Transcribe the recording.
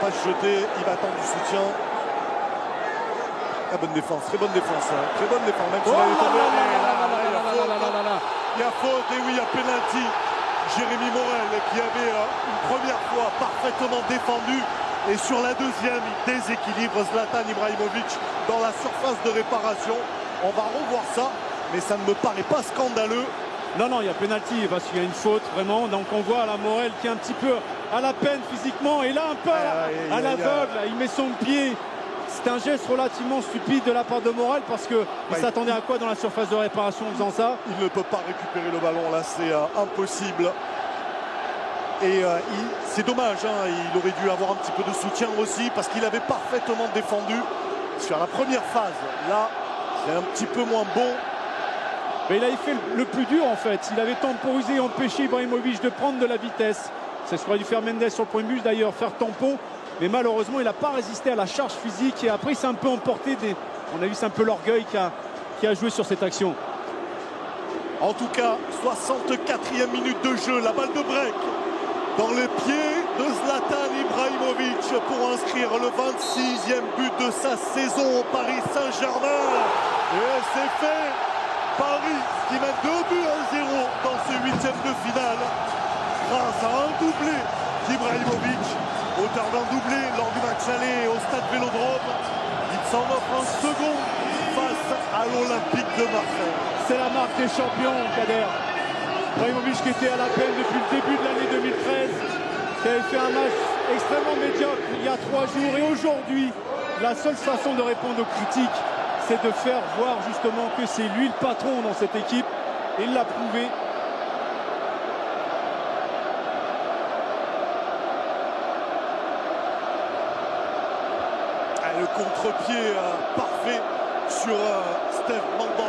pas se jeter, il va attendre du soutien. Ah, bonne défense, très bonne défense. Hein. Très bonne défense, même s'il avait tombé. Il y a faute, et oui, il y a pénalty. Jérémy Morel qui avait une première fois parfaitement défendu. Et sur la deuxième, il déséquilibre Zlatan Ibrahimovic dans la surface de réparation. On va revoir ça, mais ça ne me paraît pas scandaleux. Non, non, il y a pénalty parce qu'il y a une faute, vraiment. Donc on voit la Morel qui est un petit peu à la peine physiquement. Et là, un peu à l'aveugle, il met son pied. C'est un geste relativement stupide de la part de Morel parce qu'il s'attendait à quoi dans la surface de réparation en faisant ça? Il ne peut pas récupérer le ballon, là, c'est impossible. Et c'est dommage, hein, il aurait dû avoir un petit peu de soutien aussi parce qu'il avait parfaitement défendu sur la première phase. Là, c'est un petit peu moins bon. Mais il avait fait le plus dur en fait. Il avait temporisé et empêché Ibrahimovic de prendre de la vitesse. C'est ce qu'aurait dû faire Mendes sur le premier but d'ailleurs, faire tampon. Mais malheureusement, il n'a pas résisté à la charge physique et après, il s'est un peu emporté. On a vu, c'est un peu l'orgueil qui a joué sur cette action. En tout cas, 64e minute de jeu, la balle de break dans les pieds de Zlatan Ibrahimovic pour inscrire le 26e but de sa saison au Paris Saint-Germain. Et c'est fait. Paris qui mène 2 buts à 0 dans ce 8e de finale grâce à un doublé d'Ibrahimovic, auteur d'un doublé lors du match aller au stade Vélodrome. Il s'en offre un second face à l'Olympique de Marseille. C'est la marque des champions, Kader. Ibrahimovic qui était à la peine depuis le début de l'année 2013, qui avait fait un match extrêmement médiocre il y a 3 jours. Et aujourd'hui, la seule façon de répondre aux critiques, c'est de faire voir justement que c'est lui le patron dans cette équipe. Et il l'a prouvé. Le contre-pied parfait sur Steve Mandanda.